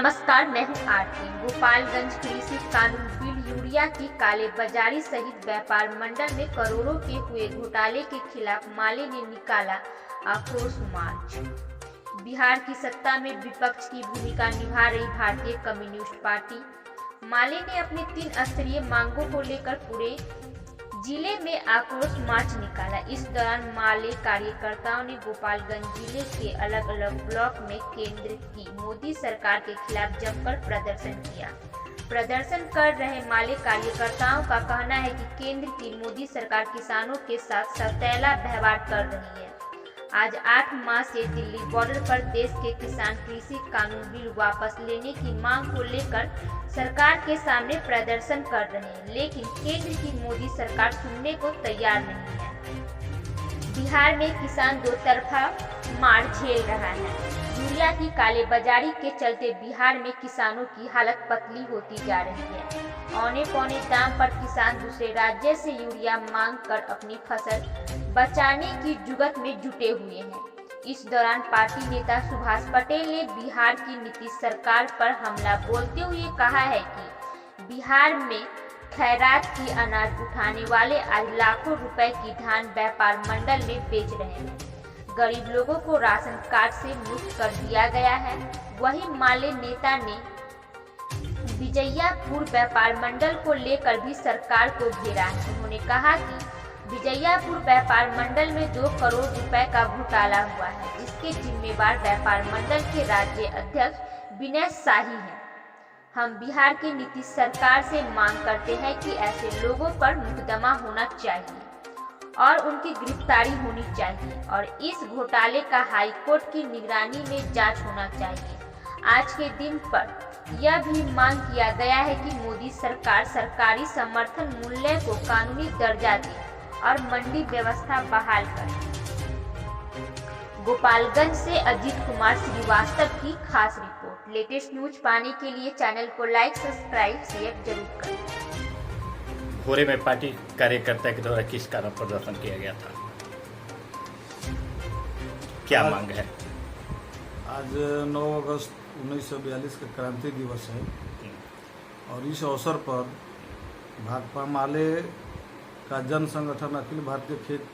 नमस्कार, मैं हूं आरती। गोपालगंज कृषि कानून बिल यूरिया की कालेबाजारी सहित व्यापार मंडल में करोड़ों के हुए घोटाले के खिलाफ माले ने निकाला आक्रोश मार्च। बिहार की सत्ता में विपक्ष की भूमिका निभा रही भारतीय कम्युनिस्ट पार्टी माले ने अपनी 3 स्तरीय मांगों को लेकर पूरे जिले में आक्रोश मार्च निकाला। इस दौरान माले कार्यकर्ताओं ने गोपालगंज जिले के अलग अलग ब्लॉक में केंद्र की मोदी सरकार के खिलाफ जमकर प्रदर्शन किया। प्रदर्शन कर रहे माले कार्यकर्ताओं का कहना है कि केंद्र की मोदी सरकार किसानों के साथ सौतेला व्यवहार कर रही है। आज 8 माह से दिल्ली बॉर्डर पर देश के किसान कृषि कानून बिल वापस लेने की मांग को लेकर सरकार के सामने प्रदर्शन कर रहे हैं, लेकिन केंद्र की मोदी सरकार सुनने को तैयार नहीं है। बिहार में किसान दो तरफा मार झेल रहा है। यूरिया की कालेबाजारी के चलते बिहार में किसानों की हालत पतली होती जा रही है। औने पौने दाम पर किसान दूसरे राज्य से यूरिया मांग कर अपनी फसल बचाने की जुगत में जुटे हुए हैं। इस दौरान पार्टी नेता सुभाष पटेल ने बिहार की नीतीश सरकार पर हमला बोलते हुए कहा है कि बिहार में खैरात की अनाज उठाने वाले आज लाखों रुपए की धान व्यापार मंडल में बेच रहे हैं। गरीब लोगों को राशन कार्ड से मुक्त कर दिया गया है। वहीं माले नेता ने विजयपुर व्यापार मंडल को लेकर भी सरकार को घेरा है। उन्होंने कहा कि विजयपुर व्यापार मंडल में 2 करोड़ रुपए का घोटाला हुआ है, जिसके जिम्मेवार व्यापार मंडल के राज्य अध्यक्ष विनय शाही हैं। हम बिहार की नीतीश सरकार से मांग करते हैं कि ऐसे लोगों पर मुकदमा होना चाहिए और उनकी गिरफ्तारी होनी चाहिए और इस घोटाले का हाईकोर्ट की निगरानी में जांच होना चाहिए। आज के दिन पर यह भी मांग किया गया है कि मोदी सरकार सरकारी समर्थन मूल्य को कानूनी दर्जा दे और मंडी व्यवस्था बहाल करे। गोपालगंज से अजीत कुमार श्रीवास्तव की खास रिपोर्ट। लेटेस्ट न्यूज पाने के लिए चैनल को लाइक, सब्सक्राइब, शेयर जरूर करें। भोरे में पार्टी कार्यकर्ता के द्वारा किस कारण प्रदर्शन किया गया था, क्या मांग है? आज 9 अगस्त 1942 का क्रांति दिवस है और इस अवसर पर भाकपा माले का जन संगठन अखिल भारतीय खेत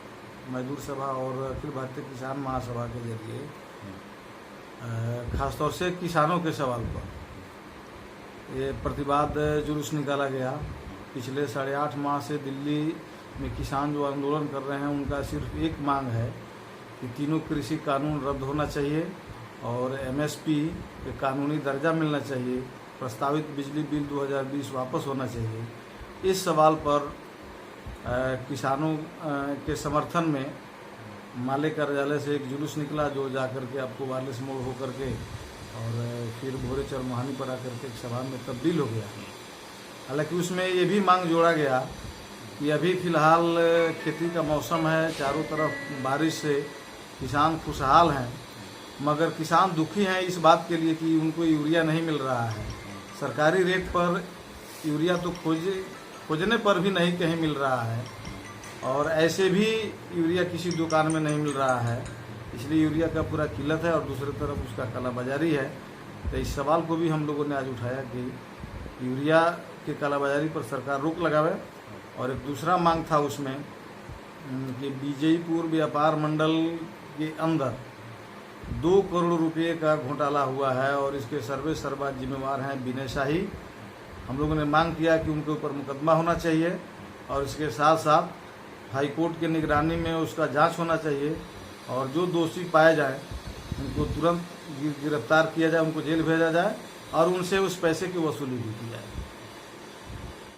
मजदूर सभा और अखिल भारतीय किसान महासभा के जरिए खासतौर से किसानों के सवाल पर ये प्रतिवाद जुलूस निकाला गया। पिछले 8.5 माह से दिल्ली में किसान जो आंदोलन कर रहे हैं उनका सिर्फ एक मांग है कि तीनों कृषि कानून रद्द होना चाहिए और एमएसपी के कानूनी दर्जा मिलना चाहिए, प्रस्तावित बिजली बिल 2020 वापस होना चाहिए। इस सवाल पर किसानों के समर्थन में माले कार्यालय से एक जुलूस निकला जो जाकर के आपको वायरलेस मोड़ होकर के और फिर भोरे चरमोहानी पर आकर के एक सभा में तब्दील हो गया। हालांकि उसमें ये भी मांग जोड़ा गया कि अभी फ़िलहाल खेती का मौसम है, चारों तरफ बारिश से किसान खुशहाल हैं, मगर किसान दुखी हैं इस बात के लिए कि उनको यूरिया नहीं मिल रहा है। सरकारी रेट पर यूरिया तो खोजने पर भी नहीं कहीं मिल रहा है और ऐसे भी यूरिया किसी दुकान में नहीं मिल रहा है, इसलिए यूरिया का पूरा किल्लत है और दूसरी तरफ उसका कालाबाजारी है। तो इस सवाल को भी हम लोगों ने आज उठाया कि यूरिया के कालाबाजारी पर सरकार रोक लगावे। और एक दूसरा मांग था उसमें कि विजयपुर व्यापार मंडल के अंदर 2 करोड़ रुपये का घोटाला हुआ है और इसके सर्वे सर्वा जिम्मेवार हैं विनय शाही। हम लोगों ने मांग किया कि उनके ऊपर मुकदमा होना चाहिए और इसके साथ साथ हाई कोर्ट की निगरानी में उसका जांच होना चाहिए और जो दोषी पाए जाए उनको तुरंत गिरफ्तार किया जाए, उनको जेल भेजा जाए और उनसे उस पैसे की वसूली भी की जाए।